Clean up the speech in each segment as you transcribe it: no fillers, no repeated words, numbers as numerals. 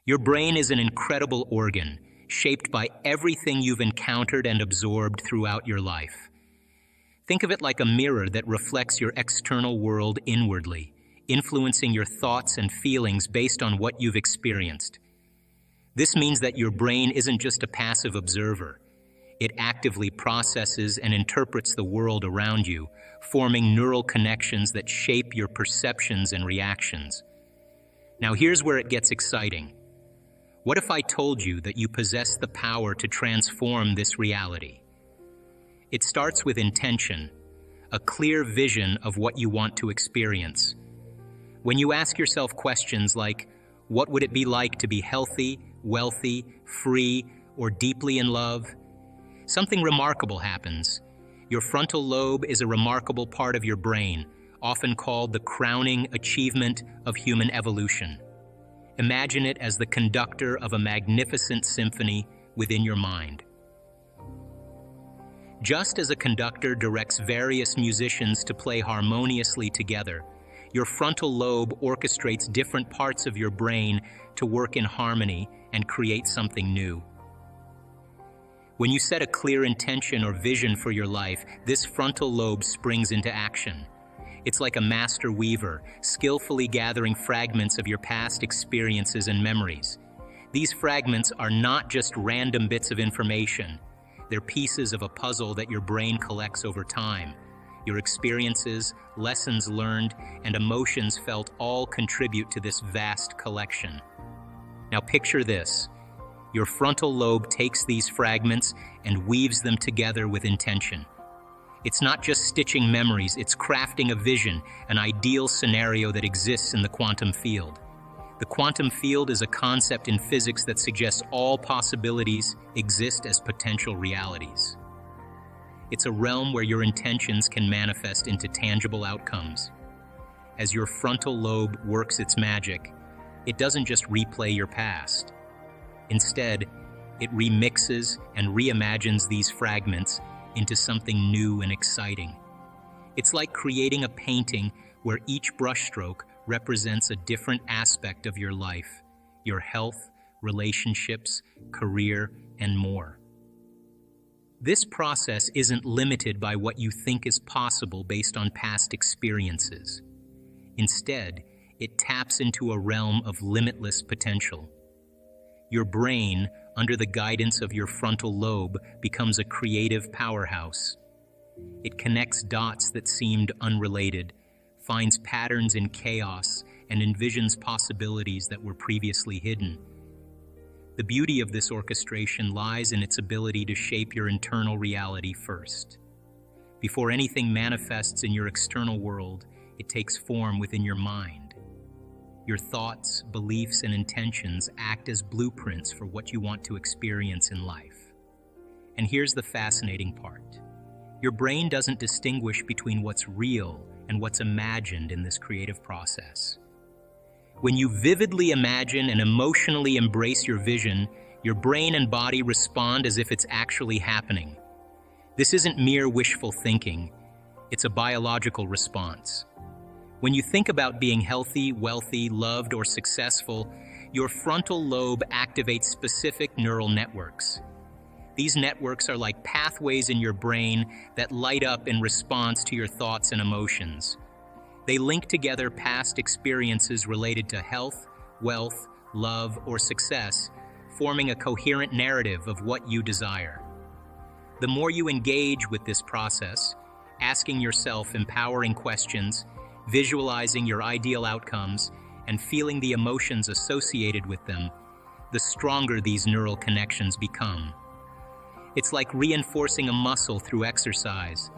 Your brain is an incredible organ, shaped by everything you've encountered and absorbed throughout your life. Think of it like a mirror that reflects your external world inwardly, influencing your thoughts and feelings based on what you've experienced. This means that your brain isn't just a passive observer. It actively processes and interprets the world around you, forming neural connections that shape your perceptions and reactions. Now here's where it gets exciting. What if I told you that you possess the power to transform this reality? It starts with intention, a clear vision of what you want to experience. When you ask yourself questions like, what would it be like to be healthy, wealthy, free, or deeply in love? Something remarkable happens. Your frontal lobe is a remarkable part of your brain, often called the crowning achievement of human evolution. Imagine it as the conductor of a magnificent symphony within your mind. Just as a conductor directs various musicians to play harmoniously together, your frontal lobe orchestrates different parts of your brain to work in harmony and create something new. When you set a clear intention or vision for your life, this frontal lobe springs into action. It's like a master weaver, skillfully gathering fragments of your past experiences and memories. These fragments are not just random bits of information. They're pieces of a puzzle that your brain collects over time. Your experiences, lessons learned, and emotions felt all contribute to this vast collection. Now picture this. Your frontal lobe takes these fragments and weaves them together with intention. It's not just stitching memories, it's crafting a vision, an ideal scenario that exists in the quantum field. The quantum field is a concept in physics that suggests all possibilities exist as potential realities. It's a realm where your intentions can manifest into tangible outcomes. As your frontal lobe works its magic, it doesn't just replay your past. Instead, it remixes and reimagines these fragments into something new and exciting. It's like creating a painting where each brushstroke represents a different aspect of your life, your health, relationships, career, and more. This process isn't limited by what you think is possible based on past experiences. Instead, it taps into a realm of limitless potential. Your brain, under the guidance of your frontal lobe, becomes a creative powerhouse. It connects dots that seemed unrelated, finds patterns in chaos, and envisions possibilities that were previously hidden. The beauty of this orchestration lies in its ability to shape your internal reality first. Before anything manifests in your external world, it takes form within your mind. Your thoughts, beliefs, and intentions act as blueprints for what you want to experience in life. And here's the fascinating part. Your brain doesn't distinguish between what's real and what's imagined in this creative process. When you vividly imagine and emotionally embrace your vision, your brain and body respond as if it's actually happening. This isn't mere wishful thinking, it's a biological response. When you think about being healthy, wealthy, loved, or successful, your frontal lobe activates specific neural networks. These networks are like pathways in your brain that light up in response to your thoughts and emotions. They link together past experiences related to health, wealth, love, or success, forming a coherent narrative of what you desire. The more you engage with this process, asking yourself empowering questions, visualizing your ideal outcomes, and feeling the emotions associated with them, the stronger these neural connections become. It's like reinforcing a muscle through exercise.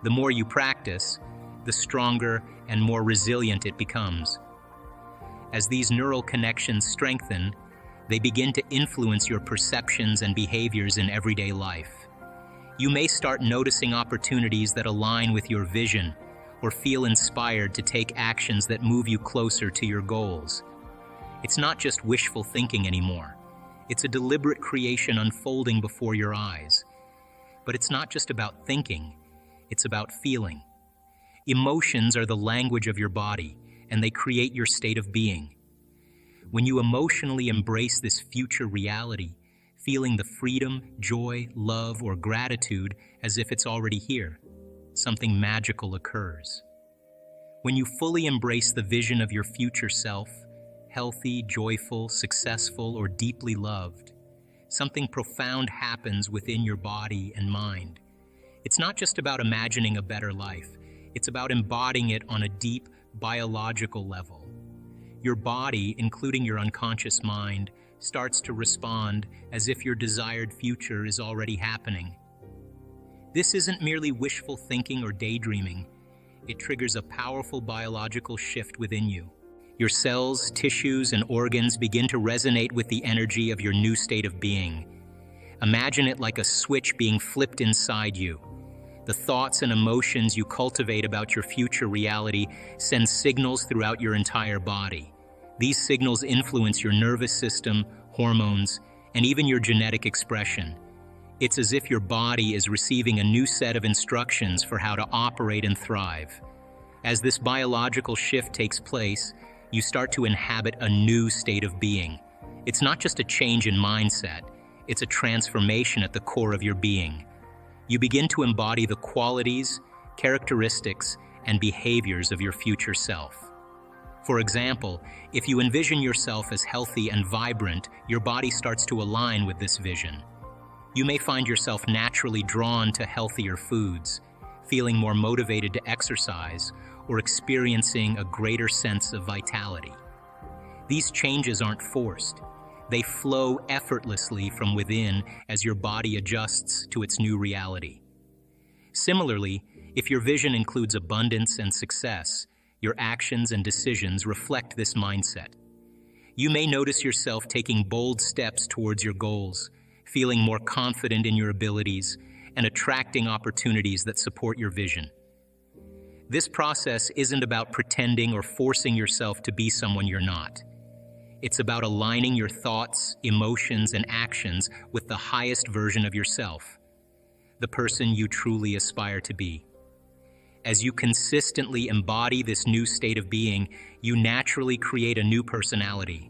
The more you practice, the stronger and more resilient it becomes. As these neural connections strengthen, they begin to influence your perceptions and behaviors in everyday life. You may start noticing opportunities that align with your vision, or feel inspired to take actions that move you closer to your goals. It's not just wishful thinking anymore. It's a deliberate creation unfolding before your eyes. But it's not just about thinking, it's about feeling. Emotions are the language of your body, and they create your state of being. When you emotionally embrace this future reality, feeling the freedom, joy, love, or gratitude as if it's already here, something magical occurs. When you fully embrace the vision of your future self, healthy, joyful, successful, or deeply loved, something profound happens within your body and mind. It's not just about imagining a better life, it's about embodying it on a deep, biological level. Your body, including your unconscious mind, starts to respond as if your desired future is already happening. This isn't merely wishful thinking or daydreaming. It triggers a powerful biological shift within you. Your cells, tissues, and organs begin to resonate with the energy of your new state of being. Imagine it like a switch being flipped inside you. The thoughts and emotions you cultivate about your future reality send signals throughout your entire body. These signals influence your nervous system, hormones, and even your genetic expression. It's as if your body is receiving a new set of instructions for how to operate and thrive. As this biological shift takes place, you start to inhabit a new state of being. It's not just a change in mindset, it's a transformation at the core of your being. You begin to embody the qualities, characteristics, and behaviors of your future self. For example, if you envision yourself as healthy and vibrant, your body starts to align with this vision. You may find yourself naturally drawn to healthier foods, feeling more motivated to exercise, or experiencing a greater sense of vitality. These changes aren't forced. They flow effortlessly from within as your body adjusts to its new reality. Similarly, if your vision includes abundance and success, your actions and decisions reflect this mindset. You may notice yourself taking bold steps towards your goals, feeling more confident in your abilities, and attracting opportunities that support your vision. This process isn't about pretending or forcing yourself to be someone you're not. It's about aligning your thoughts, emotions, and actions with the highest version of yourself, the person you truly aspire to be. As you consistently embody this new state of being, you naturally create a new personality.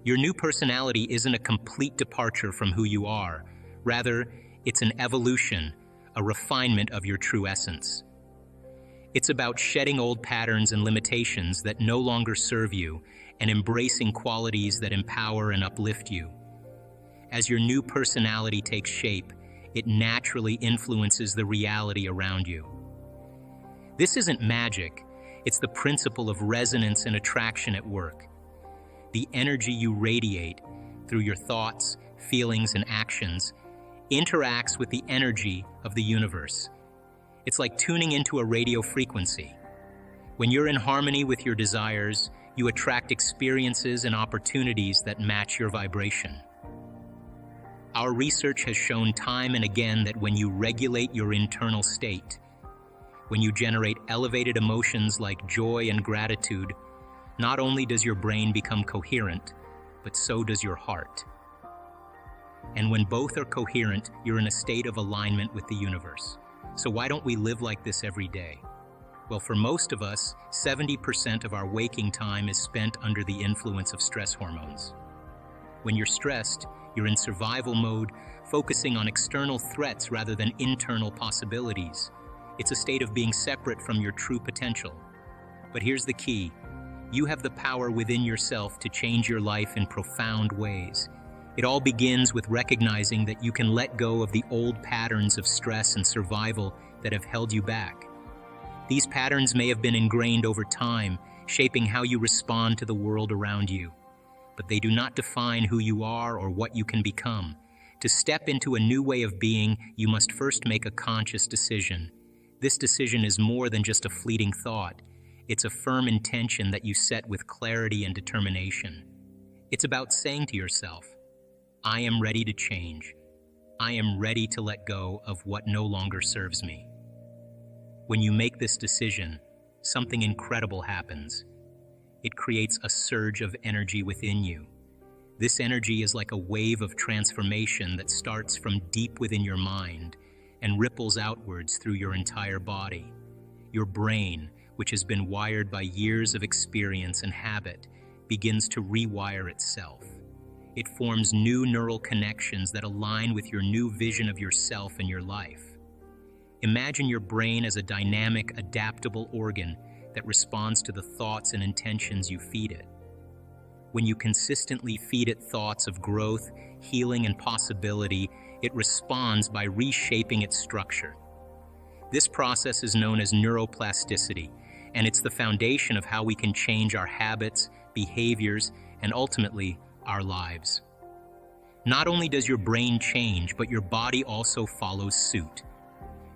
Your new personality isn't a complete departure from who you are. Rather, it's an evolution, a refinement of your true essence. It's about shedding old patterns and limitations that no longer serve you and embracing qualities that empower and uplift you. As your new personality takes shape, it naturally influences the reality around you. This isn't magic, it's the principle of resonance and attraction at work. The energy you radiate through your thoughts, feelings, and actions interacts with the energy of the universe. It's like tuning into a radio frequency. When you're in harmony with your desires, you attract experiences and opportunities that match your vibration. Our research has shown time and again that when you regulate your internal state, when you generate elevated emotions like joy and gratitude, not only does your brain become coherent, but so does your heart. And when both are coherent, you're in a state of alignment with the universe. So why don't we live like this every day? Well, for most of us, 70% of our waking time is spent under the influence of stress hormones. When you're stressed, you're in survival mode, focusing on external threats rather than internal possibilities. It's a state of being separate from your true potential. But here's the key. You have the power within yourself to change your life in profound ways. It all begins with recognizing that you can let go of the old patterns of stress and survival that have held you back. These patterns may have been ingrained over time, shaping how you respond to the world around you. But they do not define who you are or what you can become. To step into a new way of being, you must first make a conscious decision. This decision is more than just a fleeting thought. It's a firm intention that you set with clarity and determination. It's about saying to yourself, I am ready to change. I am ready to let go of what no longer serves me. When you make this decision, something incredible happens. It creates a surge of energy within you. This energy is like a wave of transformation that starts from deep within your mind and ripples outwards through your entire body. Your brain, which has been wired by years of experience and habit, begins to rewire itself. It forms new neural connections that align with your new vision of yourself and your life. Imagine your brain as a dynamic, adaptable organ that responds to the thoughts and intentions you feed it. When you consistently feed it thoughts of growth, healing, and possibility, it responds by reshaping its structure. This process is known as neuroplasticity, and it's the foundation of how we can change our habits, behaviors, and ultimately, our lives. Not only does your brain change, but your body also follows suit.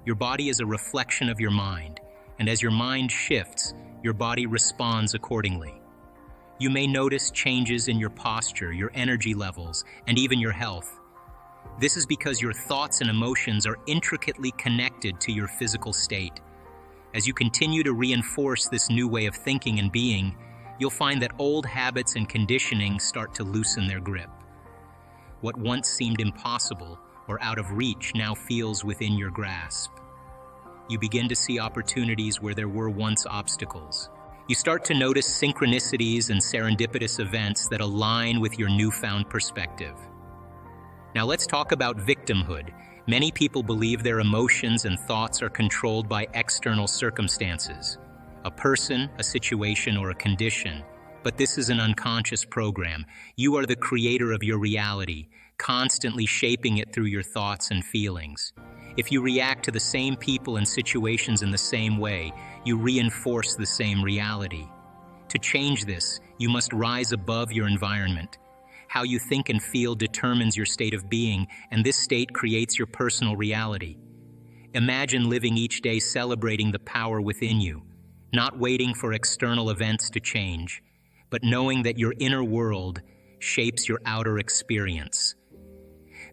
Your body is a reflection of your mind, and as your mind shifts, your body responds accordingly. You may notice changes in your posture, your energy levels, and even your health. This is because your thoughts and emotions are intricately connected to your physical state. As you continue to reinforce this new way of thinking and being, you'll find that old habits and conditioning start to loosen their grip. What once seemed impossible or out of reach now feels within your grasp. You begin to see opportunities where there were once obstacles. You start to notice synchronicities and serendipitous events that align with your newfound perspective. Now let's talk about victimhood. Many people believe their emotions and thoughts are controlled by external circumstances, a person, a situation, or a condition. But this is an unconscious program. You are the creator of your reality, constantly shaping it through your thoughts and feelings. If you react to the same people and situations in the same way, you reinforce the same reality. To change this, you must rise above your environment. How you think and feel determines your state of being, and this state creates your personal reality. Imagine living each day celebrating the power within you, not waiting for external events to change, but knowing that your inner world shapes your outer experience.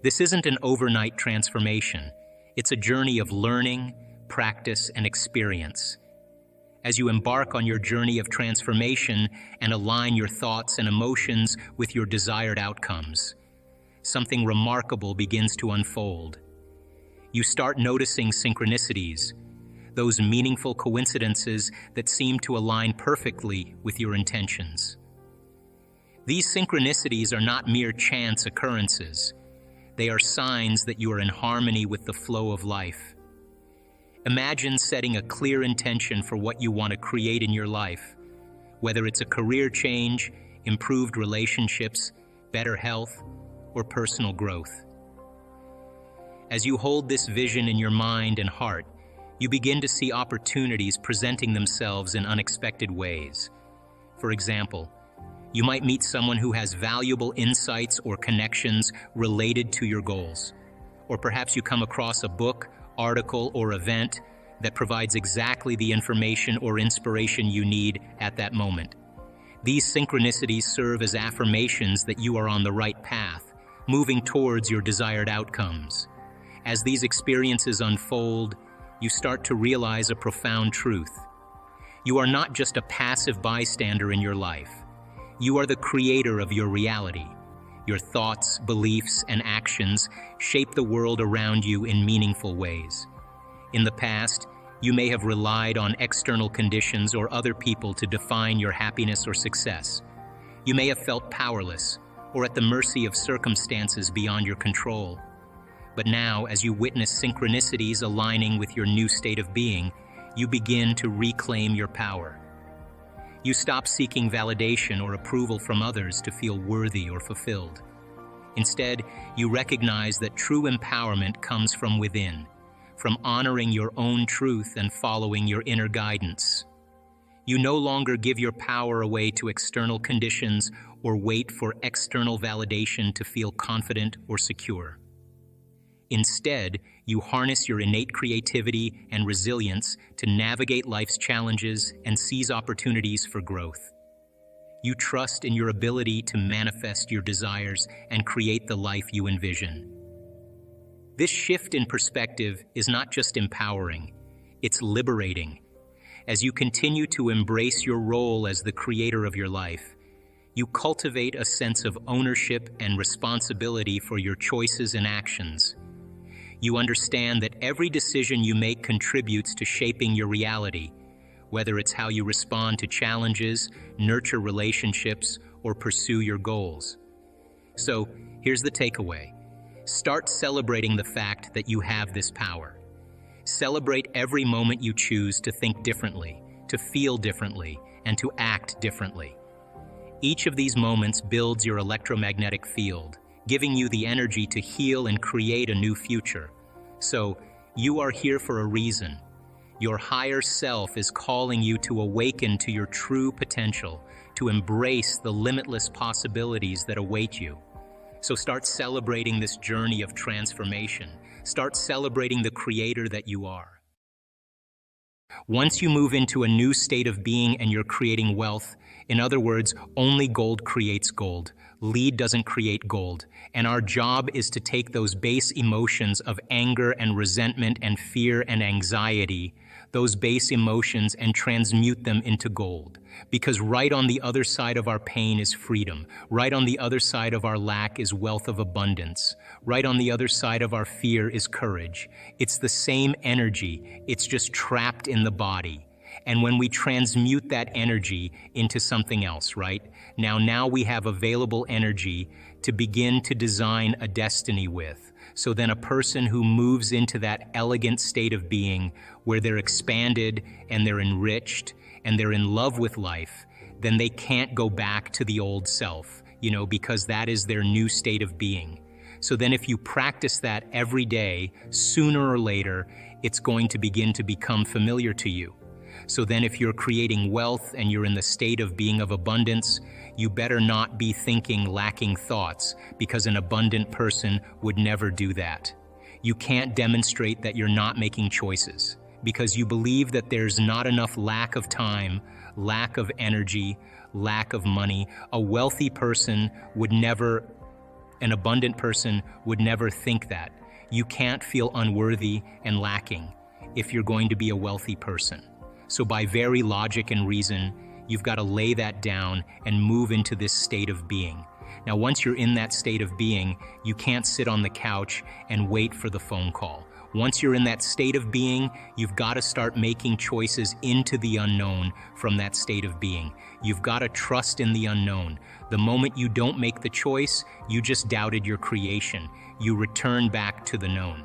This isn't an overnight transformation. It's a journey of learning, practice, and experience. As you embark on your journey of transformation and align your thoughts and emotions with your desired outcomes, something remarkable begins to unfold. You start noticing synchronicities, those meaningful coincidences that seem to align perfectly with your intentions. These synchronicities are not mere chance occurrences. They are signs that you are in harmony with the flow of life. Imagine setting a clear intention for what you want to create in your life, whether it's a career change, improved relationships, better health, or personal growth. As you hold this vision in your mind and heart, you begin to see opportunities presenting themselves in unexpected ways. For example, you might meet someone who has valuable insights or connections related to your goals. Or perhaps you come across a book, article, or event that provides exactly the information or inspiration you need at that moment. These synchronicities serve as affirmations that you are on the right path, moving towards your desired outcomes. As these experiences unfold, you start to realize a profound truth. You are not just a passive bystander in your life. You are the creator of your reality. Your thoughts, beliefs, and actions shape the world around you in meaningful ways. In the past, you may have relied on external conditions or other people to define your happiness or success. You may have felt powerless or at the mercy of circumstances beyond your control. But now, as you witness synchronicities aligning with your new state of being, you begin to reclaim your power. You stop seeking validation or approval from others to feel worthy or fulfilled. Instead, you recognize that true empowerment comes from within, from honoring your own truth and following your inner guidance. You no longer give your power away to external conditions or wait for external validation to feel confident or secure. Instead, you harness your innate creativity and resilience to navigate life's challenges and seize opportunities for growth. You trust in your ability to manifest your desires and create the life you envision. This shift in perspective is not just empowering, it's liberating. As you continue to embrace your role as the creator of your life, you cultivate a sense of ownership and responsibility for your choices and actions. You understand that every decision you make contributes to shaping your reality, whether it's how you respond to challenges, nurture relationships, or pursue your goals. So, here's the takeaway. Start celebrating the fact that you have this power. Celebrate every moment you choose to think differently, to feel differently, and to act differently. Each of these moments builds your electromagnetic field, giving you the energy to heal and create a new future. So, you are here for a reason. Your higher self is calling you to awaken to your true potential, to embrace the limitless possibilities that await you. So start celebrating this journey of transformation. Start celebrating the creator that you are. Once you move into a new state of being and you're creating wealth, in other words, only gold creates gold. Lead doesn't create gold. And our job is to take those base emotions of anger and resentment and fear and anxiety, those base emotions, and transmute them into gold. Because right on the other side of our pain is freedom. Right on the other side of our lack is wealth of abundance. Right on the other side of our fear is courage. It's the same energy, it's just trapped in the body. And when we transmute that energy into something else, right? Now we have available energy to begin to design a destiny with. So then a person who moves into that elegant state of being where they're expanded and they're enriched and they're in love with life, then they can't go back to the old self, because that is their new state of being. So then if you practice that every day, sooner or later, it's going to begin to become familiar to you. So then if you're creating wealth and you're in the state of being of abundance, you better not be thinking lacking thoughts, because an abundant person would never do that. You can't demonstrate that you're not making choices, because you believe that there's not enough lack of time, lack of energy, lack of money. A wealthy person would never, an abundant person would never think that. You can't feel unworthy and lacking if you're going to be a wealthy person. So by very logic and reason, you've got to lay that down and move into this state of being. Now, once you're in that state of being, you can't sit on the couch and wait for the phone call. Once you're in that state of being, you've got to start making choices into the unknown from that state of being. You've got to trust in the unknown. The moment you don't make the choice, you just doubted your creation. You return back to the known.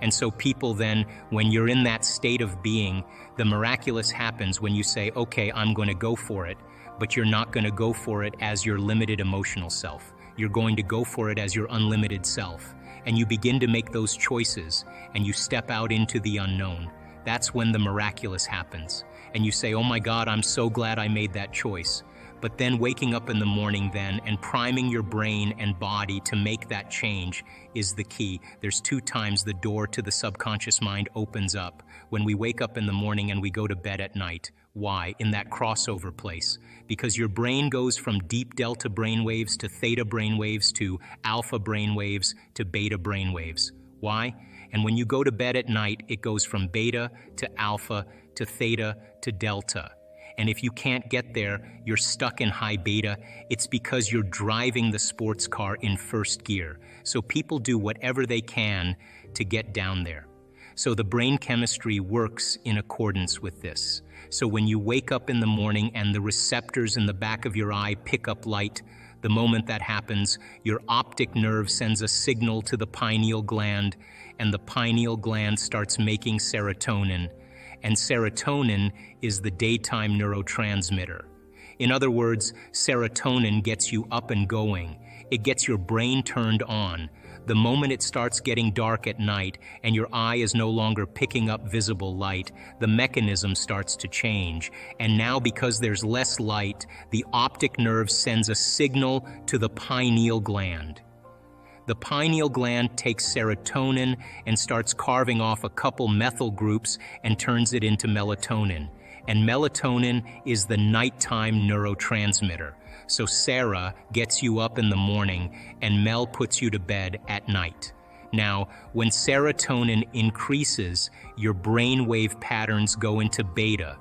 And so people then, when you're in that state of being, the miraculous happens when you say, okay, I'm going to go for it, but you're not going to go for it as your limited emotional self. You're going to go for it as your unlimited self. And you begin to make those choices, and you step out into the unknown. That's when the miraculous happens. And you say, oh my God, I'm so glad I made that choice. But then waking up in the morning then and priming your brain and body to make that change is the key. There's 2 times the door to the subconscious mind opens up: when we wake up in the morning and we go to bed at night. Why? In that crossover place. Because your brain goes from deep delta brainwaves to theta brainwaves to alpha brainwaves to beta brainwaves. Why? And when you go to bed at night, it goes from beta to alpha to theta to delta. And if you can't get there, you're stuck in high beta. It's because you're driving the sports car in first gear. So people do whatever they can to get down there. So the brain chemistry works in accordance with this. So when you wake up in the morning and the receptors in the back of your eye pick up light, the moment that happens, your optic nerve sends a signal to the pineal gland, and the pineal gland starts making serotonin. And serotonin is the daytime neurotransmitter. In other words, serotonin gets you up and going. It gets your brain turned on. The moment it starts getting dark at night and your eye is no longer picking up visible light, the mechanism starts to change. And now, because there's less light, the optic nerve sends a signal to the pineal gland. The pineal gland takes serotonin and starts carving off a couple methyl groups and turns it into melatonin. And melatonin is the nighttime neurotransmitter. So Sarah gets you up in the morning and Mel puts you to bed at night. Now, when serotonin increases, your brainwave patterns go into beta.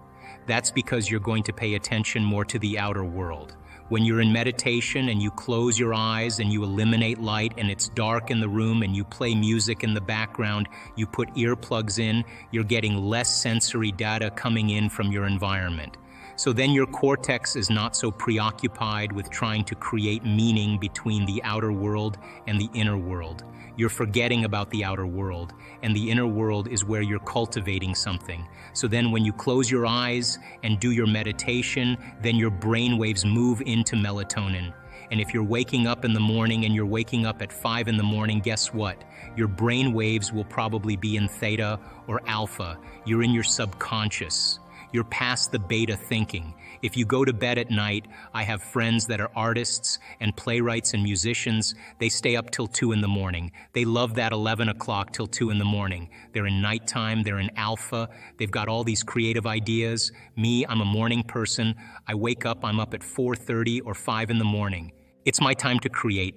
That's because you're going to pay attention more to the outer world. When you're in meditation and you close your eyes and you eliminate light and it's dark in the room and you play music in the background, you put earplugs in, you're getting less sensory data coming in from your environment. So then your cortex is not so preoccupied with trying to create meaning between the outer world and the inner world. You're forgetting about the outer world, and the inner world is where you're cultivating something. So then when you close your eyes and do your meditation, then your brain waves move into melatonin. And if you're waking up in the morning and you're waking up at 5 in the morning, guess what? Your brain waves will probably be in theta or alpha. You're in your subconscious. You're past the beta thinking. If you go to bed at night, I have friends that are artists and playwrights and musicians. They stay up till 2 in the morning. They love that 11 o'clock till 2 in the morning. They're in nighttime, they're in alpha. They've got all these creative ideas. Me, I'm a morning person. I wake up, I'm up at 4:30 or 5 in the morning. It's my time to create.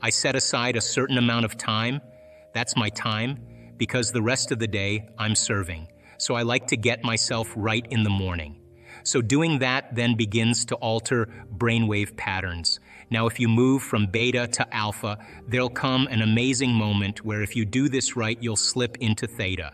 I set aside a certain amount of time. That's my time, because the rest of the day, I'm serving. So I like to get myself right in the morning. So doing that then begins to alter brainwave patterns. Now, if you move from beta to alpha, there'll come an amazing moment where if you do this right, you'll slip into theta.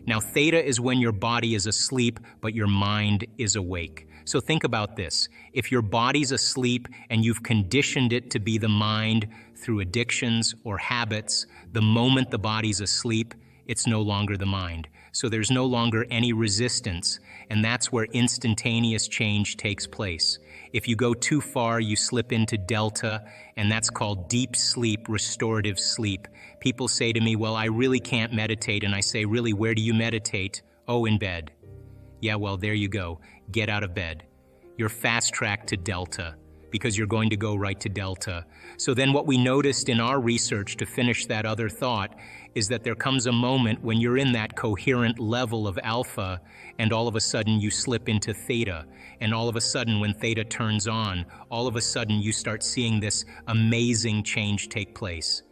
Now, theta is when your body is asleep, but your mind is awake. So think about this. If your body's asleep and you've conditioned it to be the mind through addictions or habits, the moment the body's asleep, it's no longer the mind. So there's no longer any resistance, and that's where instantaneous change takes place. If you go too far, you slip into delta, and that's called deep sleep, restorative sleep. People say to me, well, I really can't meditate, and I say, really, where do you meditate? Oh, in bed. Yeah, well, there you go. Get out of bed. You're fast-tracked to delta, because you're going to go right to delta. So then what we noticed in our research, to finish that other thought, is that there comes a moment when you're in that coherent level of alpha, and all of a sudden you slip into theta. And all of a sudden, when theta turns on, all of a sudden you start seeing this amazing change take place.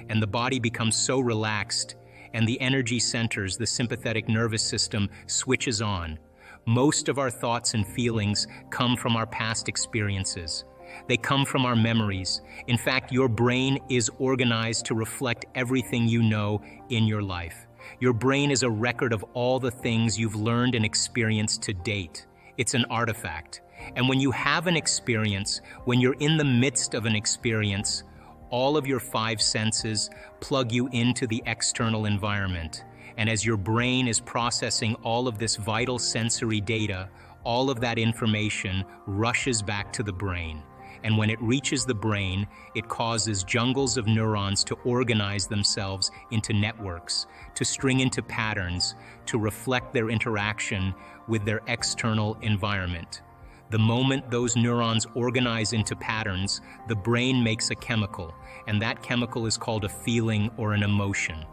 And the body becomes so relaxed, and the energy centers, the sympathetic nervous system, switches on. Most of our thoughts and feelings come from our past experiences. They come from our memories. In fact, your brain is organized to reflect everything you know in your life. Your brain is a record of all the things you've learned and experienced to date. It's an artifact. And when you have an experience, when you're in the midst of an experience, all of your 5 senses plug you into the external environment. And as your brain is processing all of this vital sensory data, all of that information rushes back to the brain. And when it reaches the brain, it causes jungles of neurons to organize themselves into networks, to string into patterns, to reflect their interaction with their external environment. The moment those neurons organize into patterns, the brain makes a chemical, and that chemical is called a feeling or an emotion.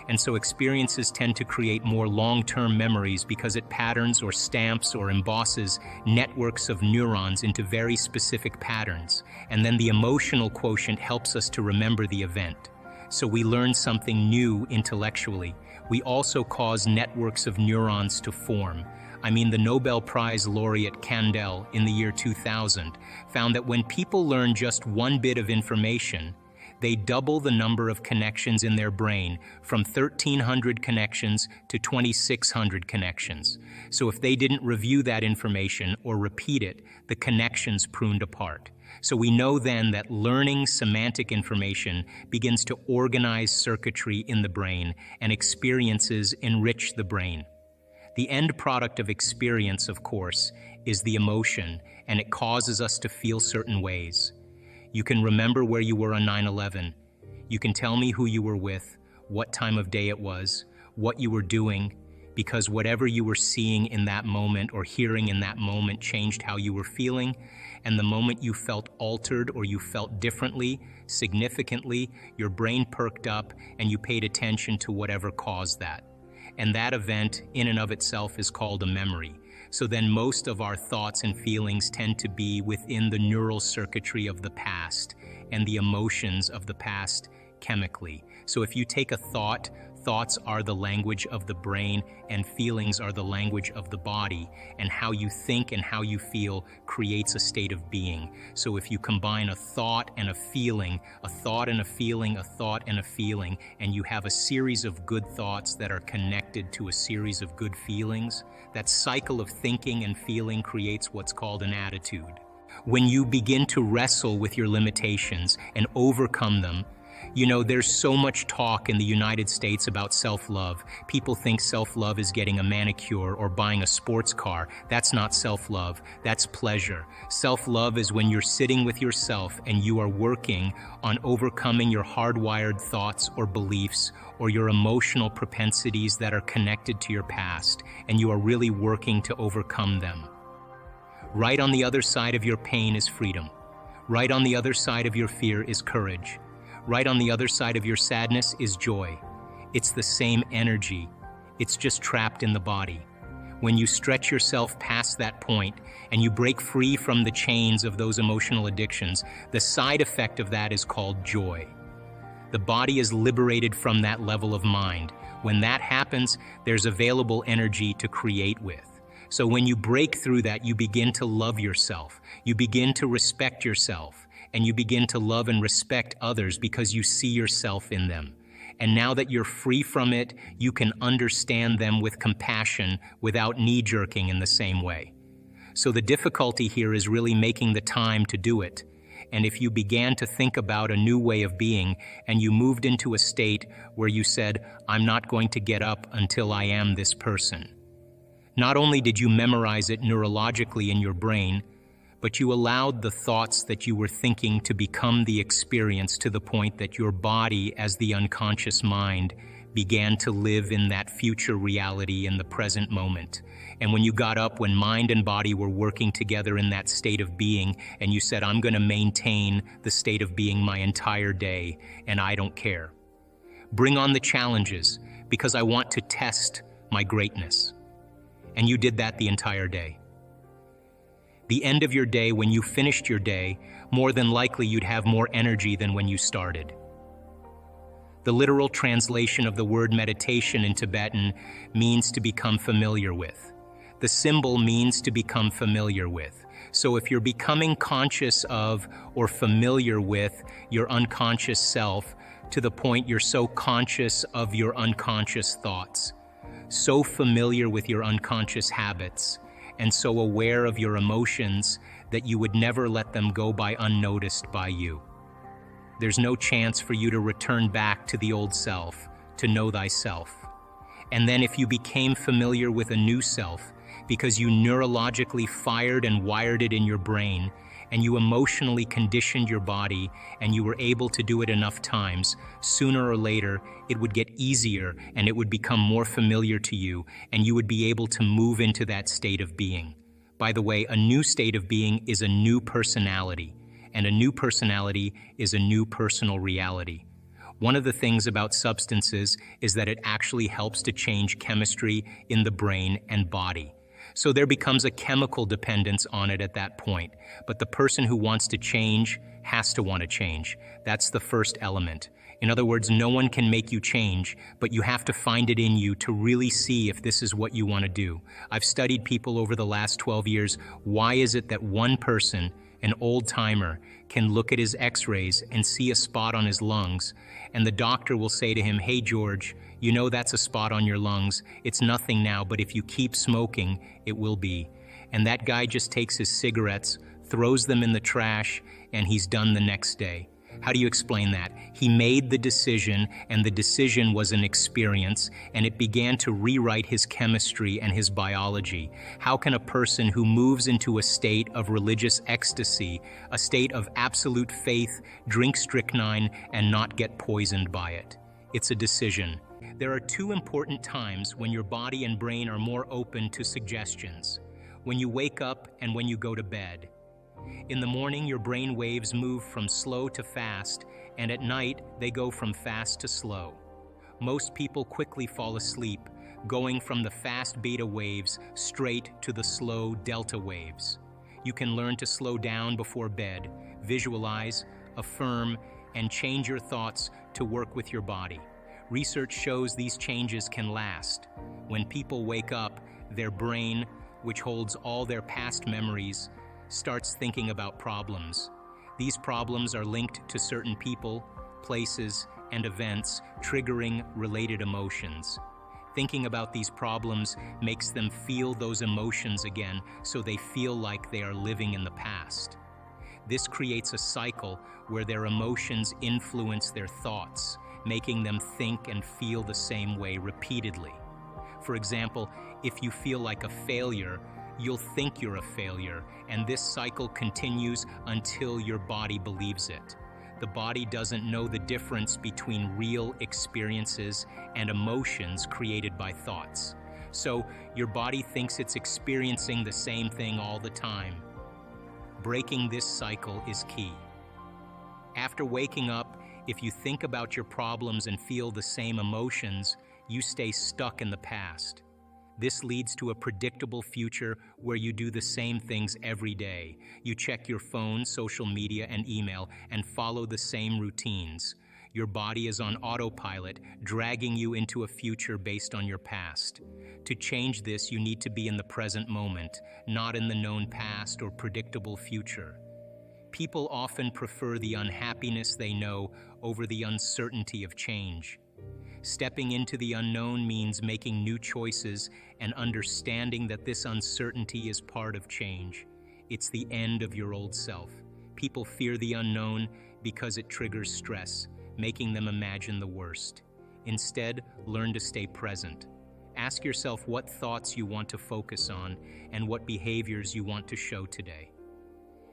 And so experiences tend to create more long-term memories because it patterns or stamps or embosses networks of neurons into very specific patterns. And then the emotional quotient helps us to remember the event. So we learn something new intellectually. We also cause networks of neurons to form. I mean, the Nobel Prize laureate Kandel in the year 2000 found that when people learn just one bit of information, they double the number of connections in their brain from 1,300 connections to 2,600 connections. So if they didn't review that information or repeat it, the connections pruned apart. So we know then that learning semantic information begins to organize circuitry in the brain, and experiences enrich the brain. The end product of experience, of course, is the emotion, and it causes us to feel certain ways. You can remember where you were on 9/11. You can tell me who you were with, what time of day it was, what you were doing, because whatever you were seeing in that moment or hearing in that moment changed how you were feeling, and the moment you felt altered or you felt differently, significantly, your brain perked up and you paid attention to whatever caused that. And that event in and of itself is called a memory. So then most of our thoughts and feelings tend to be within the neural circuitry of the past and the emotions of the past chemically. So if you take a thought Thoughts are the language of the brain, and feelings are the language of the body, and how you think and how you feel creates a state of being. So if you combine a thought and a feeling, a thought and a feeling, a thought and a feeling, and you have a series of good thoughts that are connected to a series of good feelings, that cycle of thinking and feeling creates what's called an attitude. When you begin to wrestle with your limitations and overcome them, there's so much talk in the United States about self-love. People think self-love is getting a manicure or buying a sports car. That's not self-love, that's pleasure. Self-love is when you're sitting with yourself and you are working on overcoming your hardwired thoughts or beliefs or your emotional propensities that are connected to your past, and you are really working to overcome them. Right on the other side of your pain is freedom. Right on the other side of your fear is courage. Right on the other side of your sadness is joy. It's the same energy. It's just trapped in the body. When you stretch yourself past that point and you break free from the chains of those emotional addictions, the side effect of that is called joy. The body is liberated from that level of mind. When that happens, there's available energy to create with. So when you break through that, you begin to love yourself. You begin to respect yourself. And you begin to love and respect others because you see yourself in them. And now that you're free from it, you can understand them with compassion without knee-jerking in the same way. So the difficulty here is really making the time to do it. And if you began to think about a new way of being and you moved into a state where you said, I'm not going to get up until I am this person. Not only did you memorize it neurologically in your brain, but you allowed the thoughts that you were thinking to become the experience to the point that your body, as the unconscious mind, began to live in that future reality in the present moment. And when you got up, when mind and body were working together in that state of being, and you said, I'm going to maintain the state of being my entire day, and I don't care. Bring on the challenges, because I want to test my greatness. And you did that the entire day. The end of your day, when you finished your day, more than likely you'd have more energy than when you started. The literal translation of the word meditation in Tibetan means to become familiar with. The symbol means to become familiar with. So if you're becoming conscious of or familiar with your unconscious self to the point you're so conscious of your unconscious thoughts, so familiar with your unconscious habits, and so aware of your emotions that you would never let them go by unnoticed by you. There's no chance for you to return back to the old self, to know thyself. And then if you became familiar with a new self, because you neurologically fired and wired it in your brain, and you emotionally conditioned your body, and you were able to do it enough times, sooner or later, it would get easier and it would become more familiar to you, and you would be able to move into that state of being. By the way, a new state of being is a new personality, and a new personality is a new personal reality. One of the things about substances is that it actually helps to change chemistry in the brain and body. So there becomes a chemical dependence on it at that point. But the person who wants to change has to want to change. That's the first element. In other words, no one can make you change, but you have to find it in you to really see if this is what you want to do. I've studied people over the last 12 years. Why is it that one person, an old-timer, can look at his x-rays and see a spot on his lungs, and the doctor will say to him, hey, George, you know that's a spot on your lungs. It's nothing now, but if you keep smoking, it will be. And that guy just takes his cigarettes, throws them in the trash, and he's done the next day. How do you explain that? He made the decision, and the decision was an experience, and it began to rewrite his chemistry and his biology. How can a person who moves into a state of religious ecstasy, a state of absolute faith, drink strychnine and not get poisoned by it? It's a decision. There are two important times when your body and brain are more open to suggestions: when you wake up and when you go to bed. In the morning, your brain waves move from slow to fast, and at night, they go from fast to slow. Most people quickly fall asleep, going from the fast beta waves straight to the slow delta waves. You can learn to slow down before bed, visualize, affirm, and change your thoughts to work with your body. Research shows these changes can last. When people wake up, their brain, which holds all their past memories, starts thinking about problems. These problems are linked to certain people, places, and events, triggering related emotions. Thinking about these problems makes them feel those emotions again, so they feel like they are living in the past. This creates a cycle where their emotions influence their thoughts, making them think and feel the same way repeatedly. For example, if you feel like a failure, you'll think you're a failure, and this cycle continues until your body believes it. The body doesn't know the difference between real experiences and emotions created by thoughts. So your body thinks it's experiencing the same thing all the time. Breaking this cycle is key. After waking up, if you think about your problems and feel the same emotions, you stay stuck in the past. This leads to a predictable future where you do the same things every day. You check your phone, social media, and email, and follow the same routines. Your body is on autopilot, dragging you into a future based on your past. To change this, you need to be in the present moment, not in the known past or predictable future. People often prefer the unhappiness they know over the uncertainty of change. Stepping into the unknown means making new choices and understanding that this uncertainty is part of change. It's the end of your old self. People fear the unknown because it triggers stress, making them imagine the worst. Instead, learn to stay present. Ask yourself what thoughts you want to focus on and what behaviors you want to show today.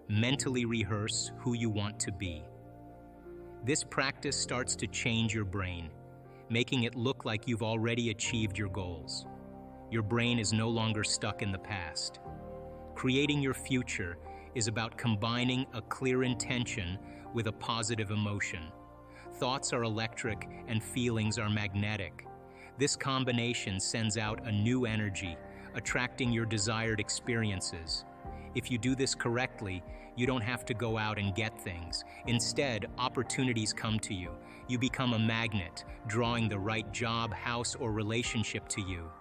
Mentally rehearse who you want to be. This practice starts to change your brain, making it look like you've already achieved your goals. Your brain is no longer stuck in the past. Creating your future is about combining a clear intention with a positive emotion. Thoughts are electric and feelings are magnetic. This combination sends out a new energy, attracting your desired experiences. If you do this correctly, you don't have to go out and get things. Instead, opportunities come to you. You become a magnet, drawing the right job, house, or relationship to you.